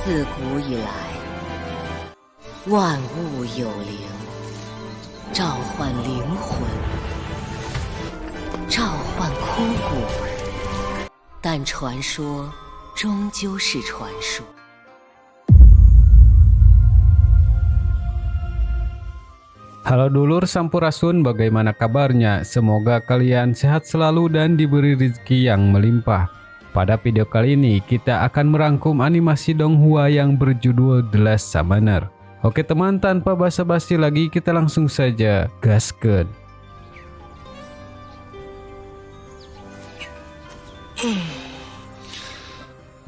自古以来，万物有灵，召唤灵魂，召唤枯骨，但传说终究是传说。Halo dulur Sampurasun, bagaimana kabarnya? Semoga kalian sehat selalu dan diberi rezeki yang melimpah. Pada video kali ini kita akan merangkum animasi Donghua yang berjudul The Last Summoner. Oke teman, tanpa basa-basi lagi kita langsung saja gaskeun.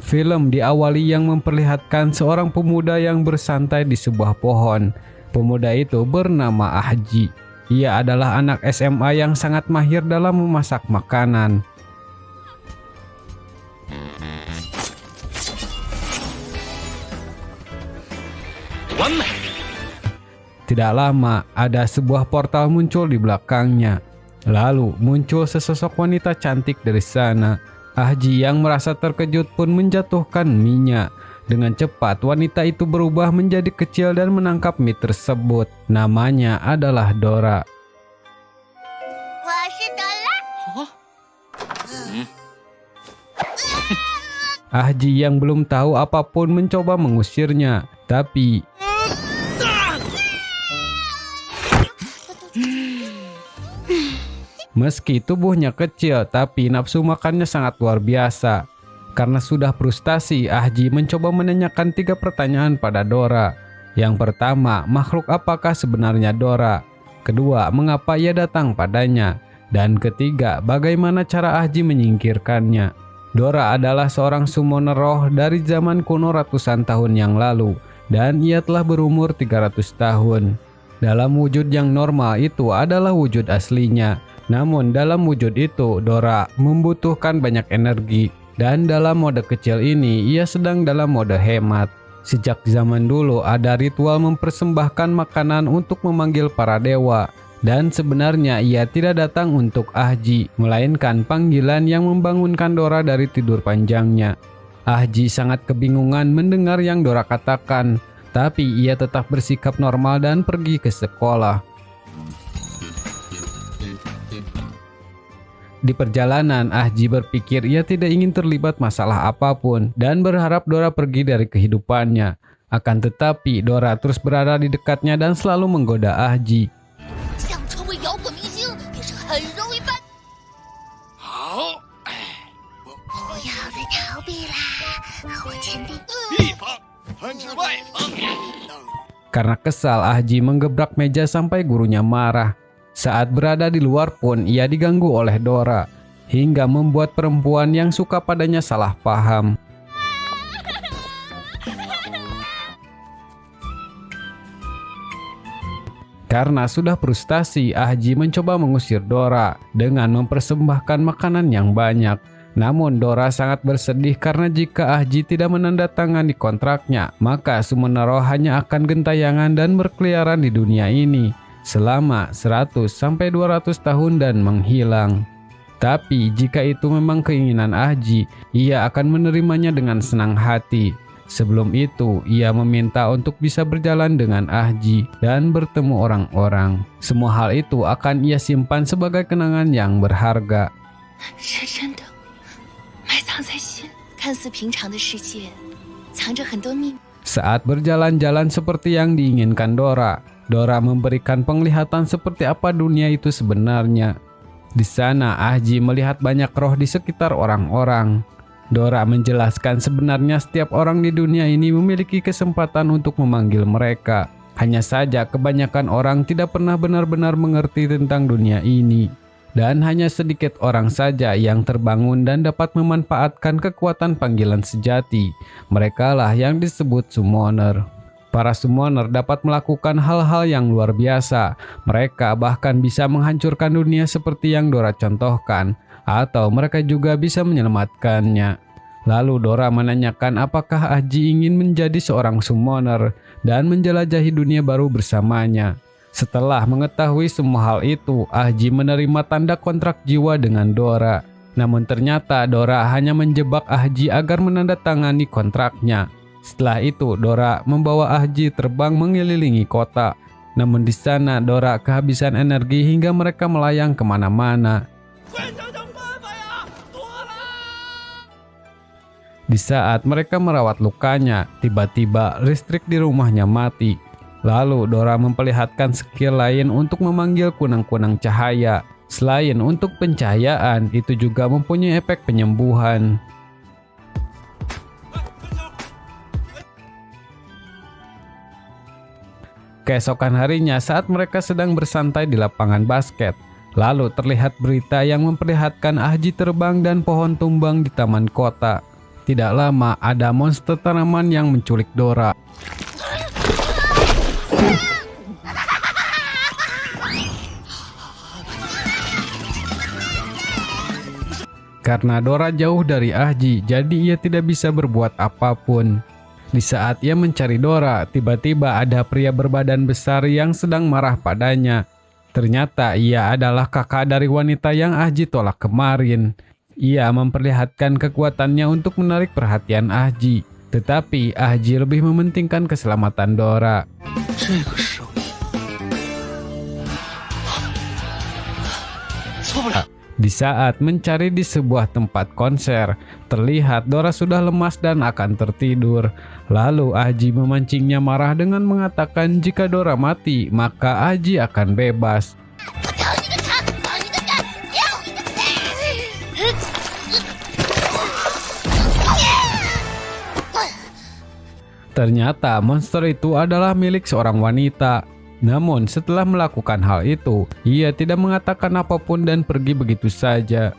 Film diawali yang memperlihatkan seorang pemuda yang bersantai di sebuah pohon. Pemuda itu bernama Ahji. Ia adalah anak SMA yang sangat mahir dalam memasak makanan. Tidak lama, ada sebuah portal muncul di belakangnya. Lalu muncul sesosok wanita cantik dari sana. Ahji yang merasa terkejut pun menjatuhkan mie-nya. Dengan cepat, wanita itu berubah menjadi kecil dan menangkap mie tersebut. Namanya adalah Dora. Ahji yang belum tahu apapun mencoba mengusirnya, tapi meski tubuhnya kecil, tapi nafsu makannya sangat luar biasa. Karena sudah frustasi, Ahji mencoba menanyakan 3 pertanyaan pada Dora. Yang pertama, makhluk apakah sebenarnya Dora? Kedua, mengapa ia datang padanya? Dan ketiga, bagaimana cara Ahji menyingkirkannya? Dora adalah seorang summoner roh dari zaman kuno ratusan tahun yang lalu, dan ia telah berumur 300 tahun. Dalam wujud yang normal itu adalah wujud aslinya. Namun dalam wujud itu, Dora membutuhkan banyak energi. Dan dalam mode kecil ini, ia sedang dalam mode hemat. Sejak zaman dulu ada ritual mempersembahkan makanan untuk memanggil para dewa. Dan sebenarnya ia tidak datang untuk Ahji, melainkan panggilan yang membangunkan Dora dari tidur panjangnya. Ahji sangat kebingungan mendengar yang Dora katakan, tapi ia tetap bersikap normal dan pergi ke sekolah. Di perjalanan, Ahji berpikir ia tidak ingin terlibat masalah apapun dan berharap Dora pergi dari kehidupannya. Akan tetapi, Dora terus berada di dekatnya dan selalu menggoda Ahji. Karena kesal, Ahji menggebrak meja sampai gurunya marah. Saat berada di luar pun ia diganggu oleh Dora, hingga membuat perempuan yang suka padanya salah paham. Karena sudah frustasi, Ahji mencoba mengusir Dora dengan mempersembahkan makanan yang banyak. Namun Dora sangat bersedih karena jika Ahji tidak menandatangani kontraknya, maka summoner roh hanya akan gentayangan dan berkeliaran di dunia ini selama 100-200 tahun dan menghilang. Tapi jika itu memang keinginan Ahji, ia akan menerimanya dengan senang hati. Sebelum itu, ia meminta untuk bisa berjalan dengan Ahji dan bertemu orang-orang. Semua hal itu akan ia simpan sebagai kenangan yang berharga. Saat berjalan-jalan seperti yang diinginkan Dora, Dora memberikan penglihatan seperti apa dunia itu sebenarnya. Di sana, Ahji melihat banyak roh di sekitar orang-orang. Dora menjelaskan sebenarnya setiap orang di dunia ini memiliki kesempatan untuk memanggil mereka. Hanya saja kebanyakan orang tidak pernah benar-benar mengerti tentang dunia ini. Dan hanya sedikit orang saja yang terbangun dan dapat memanfaatkan kekuatan panggilan sejati. Merekalah yang disebut summoner. Para summoner dapat melakukan hal-hal yang luar biasa. Mereka bahkan bisa menghancurkan dunia seperti yang Dora contohkan, atau mereka juga bisa menyelamatkannya. Lalu Dora menanyakan apakah Ahji ingin menjadi seorang summoner dan menjelajahi dunia baru bersamanya. Setelah mengetahui semua hal itu, Ahji menerima tanda kontrak jiwa dengan Dora. Namun ternyata Dora hanya menjebak Ahji agar menandatangani kontraknya. Setelah itu Dora membawa Ahji terbang mengelilingi kota. Namun di sana Dora kehabisan energi hingga mereka melayang kemana-mana. Di saat mereka merawat lukanya, tiba-tiba listrik di rumahnya mati. Lalu Dora memperlihatkan skill lain untuk memanggil kunang-kunang cahaya. Selain untuk pencahayaan, itu juga mempunyai efek penyembuhan. Keesokan harinya saat mereka sedang bersantai di lapangan basket, lalu terlihat berita yang memperlihatkan Ahji terbang dan pohon tumbang di taman kota. Tidak lama ada monster tanaman yang menculik Dora. Karena Dora jauh dari Ahji, jadi ia tidak bisa berbuat apapun. Di saat ia mencari Dora, tiba-tiba ada pria berbadan besar yang sedang marah padanya. Ternyata ia adalah kakak dari wanita yang Ahji tolak kemarin. Ia memperlihatkan kekuatannya untuk menarik perhatian Ahji. Tetapi Ahji lebih mementingkan keselamatan Dora. Di saat mencari di sebuah tempat konser, terlihat Dora sudah lemas dan akan tertidur. Lalu Ahji memancingnya marah dengan mengatakan jika Dora mati, maka Ahji akan bebas. Ternyata monster itu adalah milik seorang wanita. Namun setelah melakukan hal itu, ia tidak mengatakan apapun dan pergi begitu saja.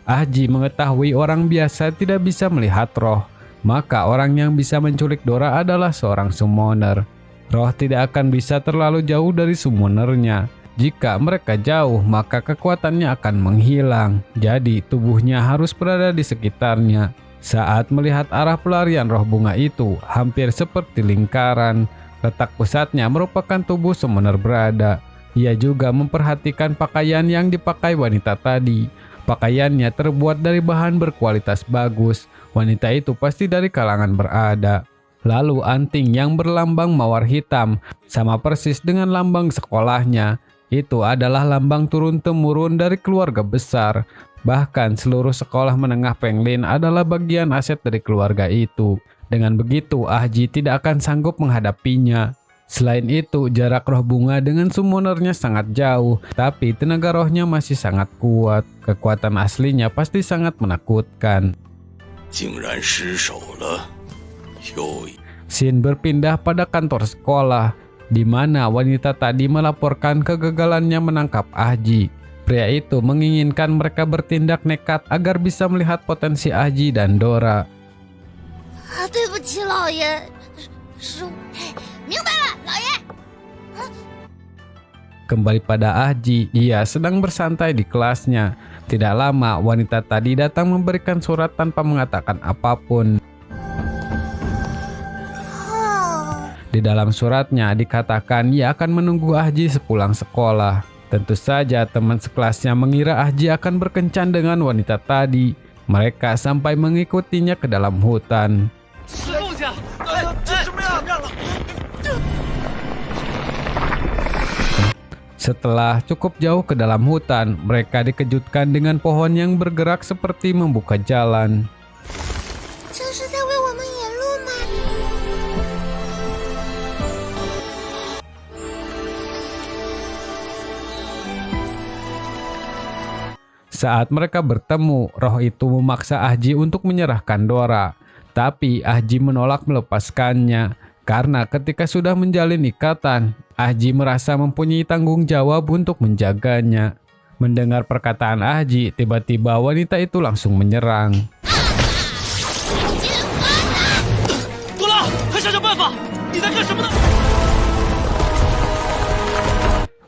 Ahji mengetahui orang biasa tidak bisa melihat roh, maka orang yang bisa menculik Dora adalah seorang summoner. Roh tidak akan bisa terlalu jauh dari summonernya. Jika mereka jauh, maka kekuatannya akan menghilang. Jadi tubuhnya harus berada di sekitarnya. Saat melihat arah pelarian roh bunga itu, hampir seperti lingkaran. Letak pusatnya merupakan tubuh summoner berada. Ia juga memperhatikan pakaian yang dipakai wanita tadi. Pakaiannya terbuat dari bahan berkualitas bagus. Wanita itu pasti dari kalangan berada. Lalu anting yang berlambang mawar hitam, sama persis dengan lambang sekolahnya. Itu adalah lambang turun-temurun dari keluarga besar. Bahkan seluruh sekolah menengah Penglin adalah bagian aset dari keluarga itu. Dengan begitu, Ahji tidak akan sanggup menghadapinya. Selain itu, jarak roh bunga dengan summonernya sangat jauh, tapi tenaga rohnya masih sangat kuat. Kekuatan aslinya pasti sangat menakutkan. Scene berpindah pada kantor sekolah, di mana wanita tadi melaporkan kegagalannya menangkap Ahji. Pria itu menginginkan mereka bertindak nekat agar bisa melihat potensi Ahji dan Dora. 对不起，老爷，明白了，老爷。 Kembali pada Ahji, ia sedang bersantai di kelasnya. Tidak lama, wanita tadi datang memberikan surat tanpa mengatakan apapun. Di dalam suratnya dikatakan ia akan menunggu Ahji sepulang sekolah. Tentu saja teman sekelasnya mengira Ahji akan berkencan dengan wanita tadi. Mereka sampai mengikutinya ke dalam hutan. Setelah cukup jauh ke dalam hutan, mereka dikejutkan dengan pohon yang bergerak seperti membuka jalan. Saat mereka bertemu, roh itu memaksa Ahji untuk menyerahkan Dora. Tapi Ahji menolak melepaskannya. Karena ketika sudah menjalin ikatan, Ahji merasa mempunyai tanggung jawab untuk menjaganya. Mendengar perkataan Ahji, tiba-tiba wanita itu langsung menyerang.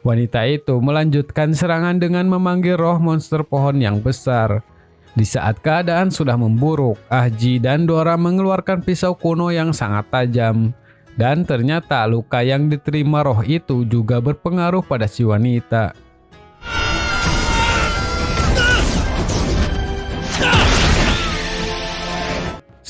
Wanita itu melanjutkan serangan dengan memanggil roh monster pohon yang besar. Di saat keadaan sudah memburuk, Ahji dan Dora mengeluarkan pisau kuno yang sangat tajam. Dan ternyata luka yang diterima roh itu juga berpengaruh pada si wanita.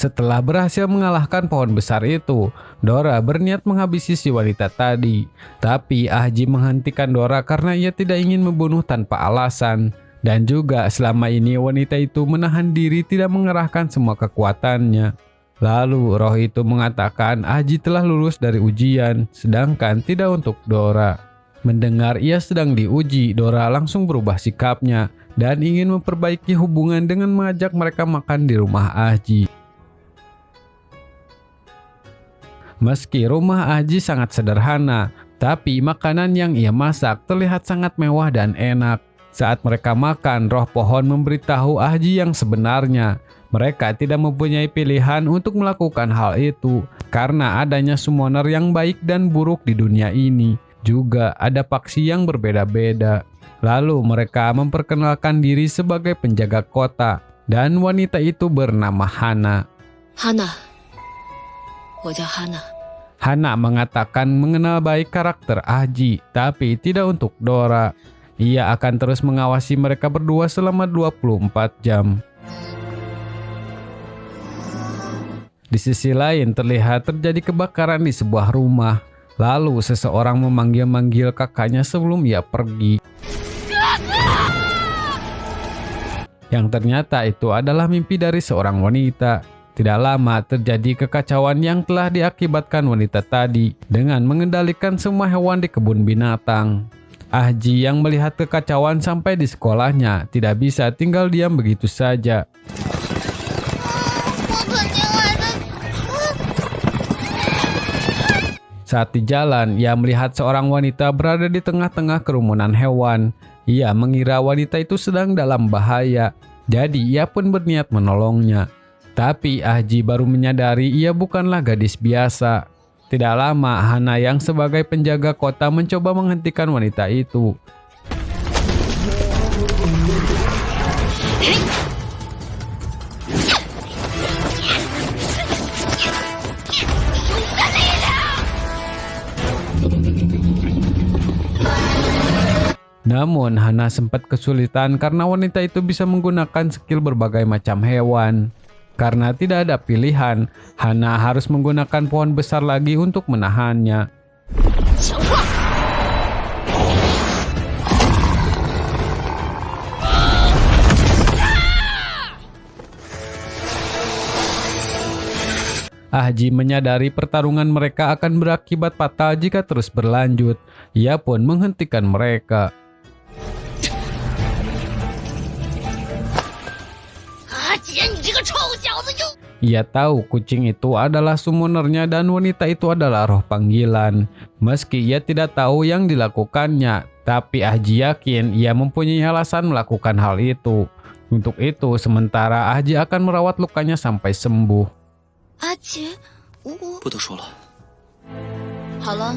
Setelah berhasil mengalahkan pohon besar itu, Dora berniat menghabisi si wanita tadi. Tapi Ahji menghentikan Dora karena ia tidak ingin membunuh tanpa alasan. Dan juga selama ini wanita itu menahan diri tidak mengerahkan semua kekuatannya. Lalu roh itu mengatakan Ahji telah lulus dari ujian, sedangkan tidak untuk Dora. Mendengar ia sedang diuji, Dora langsung berubah sikapnya dan ingin memperbaiki hubungan dengan mengajak mereka makan di rumah Ahji. Meski rumah Ahji sangat sederhana, tapi makanan yang ia masak terlihat sangat mewah dan enak. Saat mereka makan, roh pohon memberitahu Ahji yang sebenarnya. Mereka tidak mempunyai pilihan untuk melakukan hal itu, karena adanya summoner yang baik dan buruk di dunia ini. Juga ada faksi yang berbeda-beda. Lalu mereka memperkenalkan diri sebagai penjaga kota, dan wanita itu bernama Hana. Hana, 我叫 Hana. Hana mengatakan mengenal baik karakter Ahji, tapi tidak untuk Dora. Ia akan terus mengawasi mereka berdua selama 24 jam. Di sisi lain terlihat terjadi kebakaran di sebuah rumah. Lalu seseorang memanggil-manggil kakaknya sebelum ia pergi. Yang ternyata itu adalah mimpi dari seorang wanita. Tidak lama terjadi kekacauan yang telah diakibatkan wanita tadi dengan mengendalikan semua hewan di kebun binatang. Ahji yang melihat kekacauan sampai di sekolahnya tidak bisa tinggal diam begitu saja. Saat di jalan, ia melihat seorang wanita berada di tengah-tengah kerumunan hewan. Ia mengira wanita itu sedang dalam bahaya, jadi ia pun berniat menolongnya. Tapi Ahji baru menyadari ia bukanlah gadis biasa. Tidak lama, Hana yang sebagai penjaga kota mencoba menghentikan wanita itu. Namun Hana sempat kesulitan karena wanita itu bisa menggunakan skill berbagai macam hewan. Karena tidak ada pilihan, Hana harus menggunakan pohon besar lagi untuk menahannya. Ahji menyadari pertarungan mereka akan berakibat fatal jika terus berlanjut. Ia pun menghentikan mereka. Ia tahu kucing itu adalah summonernya dan wanita itu adalah roh panggilan. Meski ia tidak tahu yang dilakukannya, tapi Ahji yakin ia mempunyai alasan melakukan hal itu. Untuk itu, sementara Ahji akan merawat lukanya sampai sembuh. 阿杰，我不多说了。好了，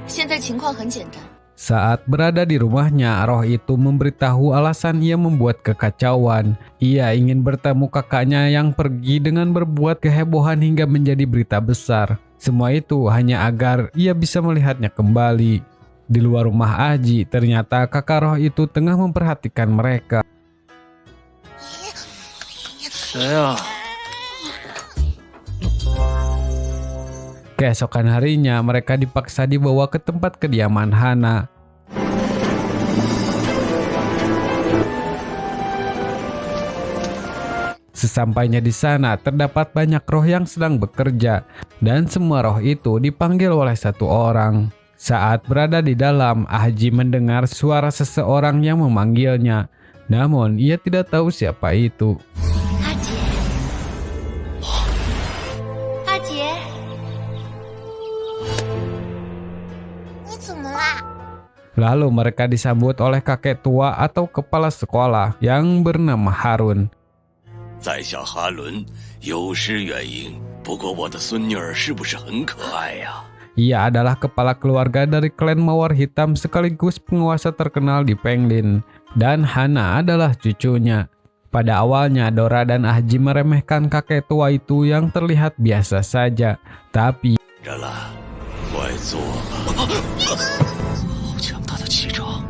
现在情况很简单。 Saat berada di rumahnya, roh itu memberitahu alasan ia membuat kekacauan. Ia ingin bertemu kakaknya yang pergi dengan berbuat kehebohan hingga menjadi berita besar. Semua itu hanya agar ia bisa melihatnya kembali. Di luar rumah Ahji, ternyata kakak roh itu tengah memperhatikan mereka. 谁呀？ Keesokan harinya, mereka dipaksa dibawa ke tempat kediaman Hana. Sesampainya di sana, terdapat banyak roh yang sedang bekerja, dan semua roh itu dipanggil oleh satu orang. Saat berada di dalam, Ahji mendengar suara seseorang yang memanggilnya, namun ia tidak tahu siapa itu. 阿杰，你怎么啦？ Lalu mereka disambut oleh kakek tua atau kepala sekolah yang bernama Harun. 在下哈伦，有失远迎。不过我的孙女儿是不是很可爱呀？ Ia adalah kepala keluarga dari klan Mawar Hitam sekaligus penguasa terkenal di Penglin. Dan Hana adalah cucunya. Pada awalnya Dora dan Ahji meremehkan kakek tua itu yang terlihat biasa saja. Tapi 这了，怪作。好强大的气场！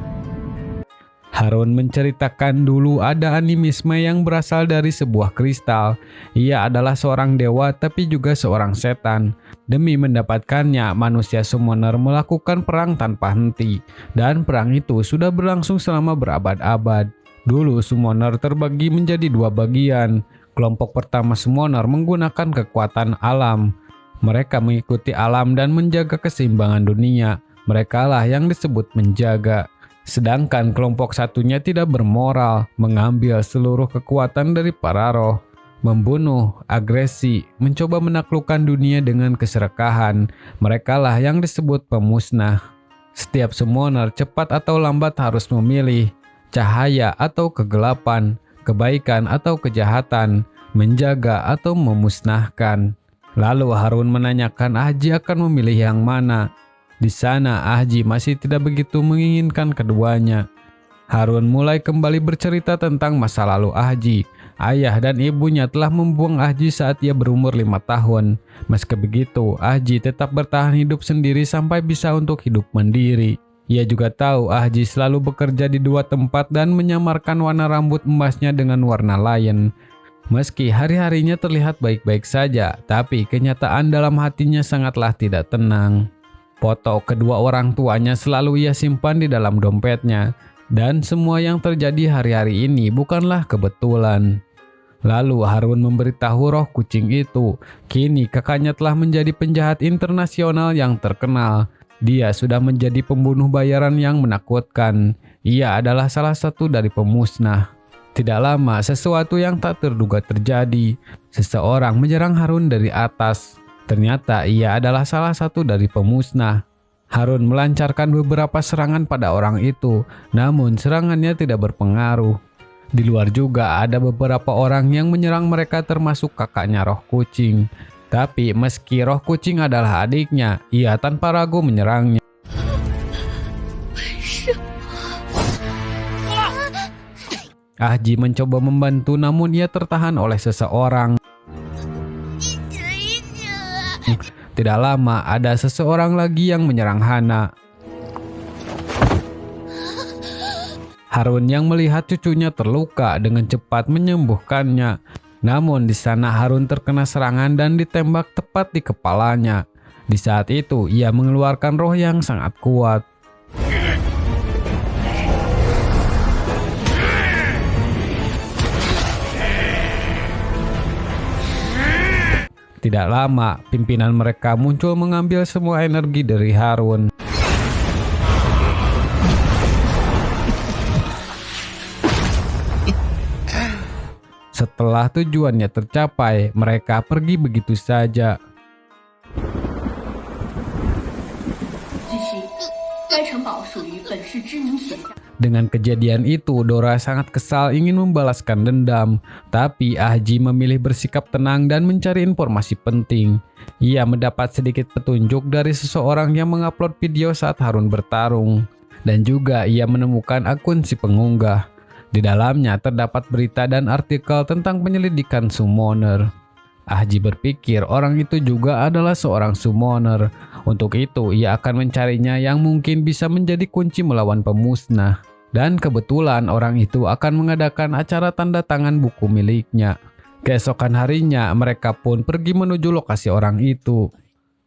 Harun menceritakan dulu ada animisme yang berasal dari sebuah kristal. Ia adalah seorang dewa tapi juga seorang setan. Demi mendapatkannya, manusia summoner melakukan perang tanpa henti. Dan perang itu sudah berlangsung selama berabad-abad. Dulu summoner terbagi menjadi dua bagian. Kelompok pertama summoner menggunakan kekuatan alam. Mereka mengikuti alam dan menjaga keseimbangan dunia. Merekalah yang disebut menjaga. Sedangkan kelompok satunya tidak bermoral, mengambil seluruh kekuatan dari para roh, membunuh, agresi, mencoba menaklukkan dunia dengan keserakahan. Merekalah yang disebut pemusnah. Setiap summoner cepat atau lambat harus memilih cahaya atau kegelapan, kebaikan atau kejahatan, menjaga atau memusnahkan. Lalu Harun menanyakan Ahji akan memilih yang mana. Di sana Ahji masih tidak begitu menginginkan keduanya. Harun mulai kembali bercerita tentang masa lalu Ahji. Ayah dan ibunya telah membuang Ahji saat ia berumur 5 tahun. Meski begitu, Ahji tetap bertahan hidup sendiri sampai bisa untuk hidup mandiri. Ia juga tahu Ahji selalu bekerja di dua tempat dan menyamarkan warna rambut emasnya dengan warna lain. Meski hari-harinya terlihat baik-baik saja, tapi kenyataan dalam hatinya sangatlah tidak tenang. Foto kedua orang tuanya selalu ia simpan di dalam dompetnya, dan semua yang terjadi hari-hari ini bukanlah kebetulan. Lalu Harun memberitahu roh kucing itu, kini kakaknya telah menjadi penjahat internasional yang terkenal. Dia sudah menjadi pembunuh bayaran yang menakutkan. Ia adalah salah satu dari pemusnah. Tidak lama, sesuatu yang tak terduga terjadi. Seseorang menyerang Harun dari atas. Ternyata ia adalah salah satu dari pemusnah. Harun melancarkan beberapa serangan pada orang itu, namun serangannya tidak berpengaruh. Di luar juga ada beberapa orang yang menyerang mereka termasuk kakaknya roh kucing. Tapi meski roh kucing adalah adiknya, ia tanpa ragu menyerangnya. Ahji mencoba membantu namun ia tertahan oleh seseorang. Tidak lama ada seseorang lagi yang menyerang Hana. Harun yang melihat cucunya terluka dengan cepat menyembuhkannya. Namun di sana Harun terkena serangan dan ditembak tepat di kepalanya. Di saat itu ia mengeluarkan roh yang sangat kuat. Tidak lama, pimpinan mereka muncul mengambil semua energi dari Harun. Setelah tujuannya tercapai, mereka pergi begitu saja. Dengan kejadian itu, Dora sangat kesal ingin membalaskan dendam. Tapi Ahji memilih bersikap tenang dan mencari informasi penting. Ia mendapat sedikit petunjuk dari seseorang yang mengupload video saat Harun bertarung. Dan juga ia menemukan akun si pengunggah. Di dalamnya terdapat berita dan artikel tentang penyelidikan summoner. Ahji berpikir orang itu juga adalah seorang summoner. Untuk itu, ia akan mencarinya yang mungkin bisa menjadi kunci melawan pemusnah. Dan kebetulan orang itu akan mengadakan acara tanda tangan buku miliknya. Keesokan harinya, mereka pun pergi menuju lokasi orang itu.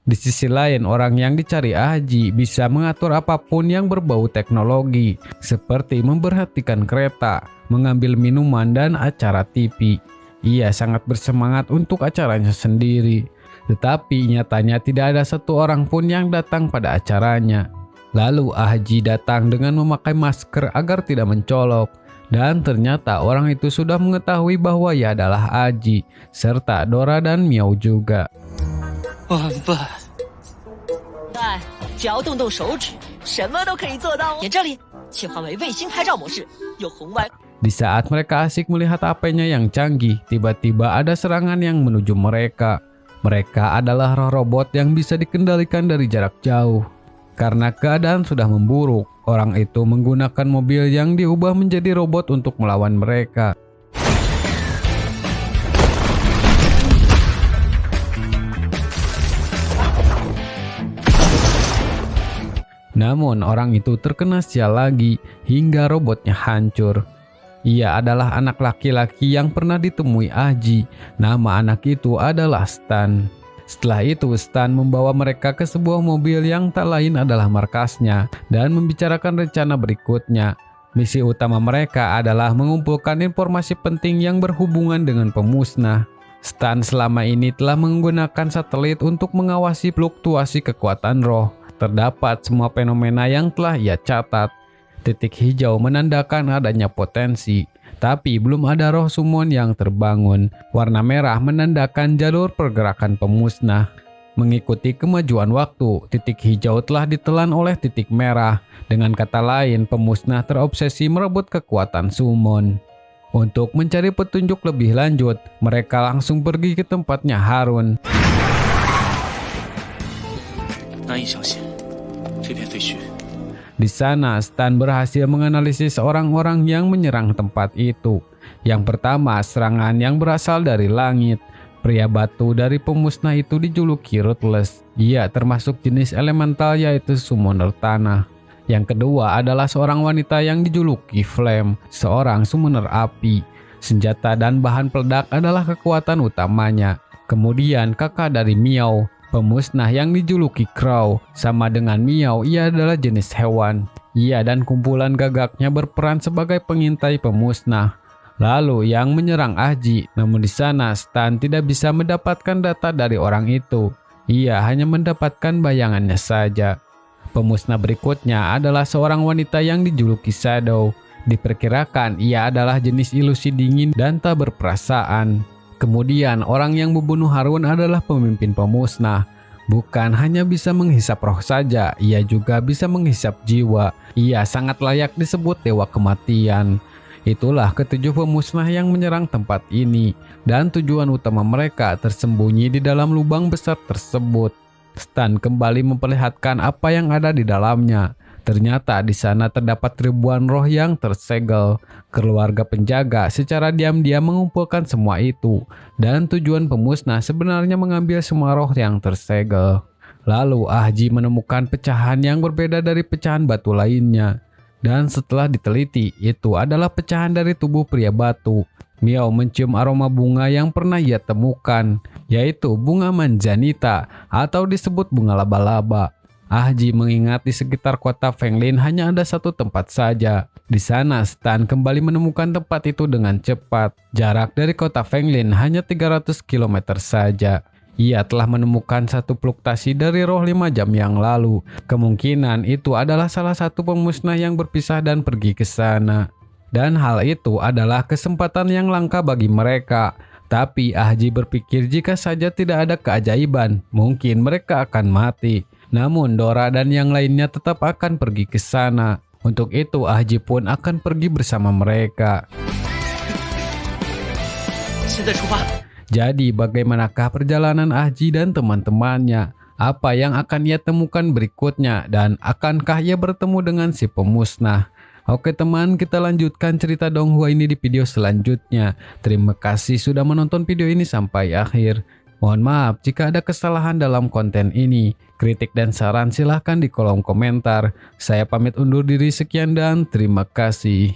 Di sisi lain, orang yang dicari Ahji bisa mengatur apapun yang berbau teknologi, seperti memperhatikan kereta, mengambil minuman, dan acara TV. Ia sangat bersemangat untuk acaranya sendiri. Tetapi nyatanya tidak ada satu orang pun yang datang pada acaranya. Lalu Ahji datang dengan memakai masker agar tidak mencolok. Dan ternyata orang itu sudah mengetahui bahwa ia adalah Ahji, serta Dora dan Miao juga. Di saat mereka asik melihat HP-nya yang canggih, tiba-tiba ada serangan yang menuju mereka. Mereka adalah roh robot yang bisa dikendalikan dari jarak jauh. Karena keadaan sudah memburuk, orang itu menggunakan mobil yang diubah menjadi robot untuk melawan mereka. Namun orang itu terkena sial lagi hingga robotnya hancur. Ia adalah anak laki-laki yang pernah ditemui Ahji. Nama anak itu adalah Stan. Setelah itu Stan membawa mereka ke sebuah mobil yang tak lain adalah markasnya dan membicarakan rencana berikutnya. Misi utama mereka adalah mengumpulkan informasi penting yang berhubungan dengan pemusnah. Stan selama ini telah menggunakan satelit untuk mengawasi fluktuasi kekuatan roh. Terdapat semua fenomena yang telah ia catat. Titik hijau menandakan adanya potensi, tapi belum ada roh summon yang terbangun. Warna merah menandakan jalur pergerakan pemusnah. Mengikuti kemajuan waktu, titik hijau telah ditelan oleh titik merah. Dengan kata lain, pemusnah terobsesi merebut kekuatan summon. Untuk mencari petunjuk lebih lanjut, mereka langsung pergi ke tempatnya Harun. 难以相信，这片废墟 Di sana, Stan berhasil menganalisis orang-orang yang menyerang tempat itu. Yang pertama, serangan yang berasal dari langit. Pria batu dari pemusnah itu dijuluki Ruthless. Ia termasuk jenis elemental yaitu summoner tanah. Yang kedua adalah seorang wanita yang dijuluki Flame, seorang summoner api. Senjata dan bahan peledak adalah kekuatan utamanya. Kemudian kakak dari Miao, pemusnah yang dijuluki Crow. Sama dengan Miao, ia adalah jenis hewan. Ia dan kumpulan gagaknya berperan sebagai pengintai pemusnah. Lalu yang menyerang Ahji, namun di sana Stan tidak bisa mendapatkan data dari orang itu. Ia hanya mendapatkan bayangannya saja. Pemusnah berikutnya adalah seorang wanita yang dijuluki Shadow. Diperkirakan ia adalah jenis ilusi dingin dan tak berperasaan. Kemudian orang yang membunuh Harun adalah pemimpin pemusnah. Bukan hanya bisa menghisap roh saja, ia juga bisa menghisap jiwa. Ia sangat layak disebut dewa kematian. Itulah ketujuh pemusnah yang menyerang tempat ini, dan tujuan utama mereka tersembunyi di dalam lubang besar tersebut. Stan kembali memperlihatkan apa yang ada di dalamnya. Ternyata di sana terdapat ribuan roh yang tersegel. Keluarga penjaga secara diam-diam mengumpulkan semua itu, dan tujuan pemusnah sebenarnya mengambil semua roh yang tersegel. Lalu Ahji menemukan pecahan yang berbeda dari pecahan batu lainnya. Dan setelah diteliti, itu adalah pecahan dari tubuh pria batu. Miao mencium aroma bunga yang pernah ia temukan, yaitu bunga manzanita atau disebut bunga laba-laba. Ahji mengingat di sekitar kota Fenglin hanya ada satu tempat saja. Di sana Stan kembali menemukan tempat itu dengan cepat. Jarak dari kota Fenglin hanya 300 km saja. Ia telah menemukan satu fluktasi dari roh 5 jam yang lalu. Kemungkinan itu adalah salah satu pemusnah yang berpisah dan pergi ke sana. Dan hal itu adalah kesempatan yang langka bagi mereka. Tapi Ahji berpikir jika saja tidak ada keajaiban, mungkin mereka akan mati. Namun Dora dan yang lainnya tetap akan pergi ke sana. Untuk itu Ahji pun akan pergi bersama mereka. Jadi bagaimanakah perjalanan Ahji dan teman-temannya? Apa yang akan ia temukan berikutnya? Dan akankah ia bertemu dengan si pemusnah? Oke teman, kita lanjutkan cerita Donghua ini di video selanjutnya. Terima kasih sudah menonton video ini sampai akhir. Mohon maaf jika ada kesalahan dalam konten ini. Kritik dan saran silahkan di kolom komentar. Saya pamit undur diri, sekian dan terima kasih.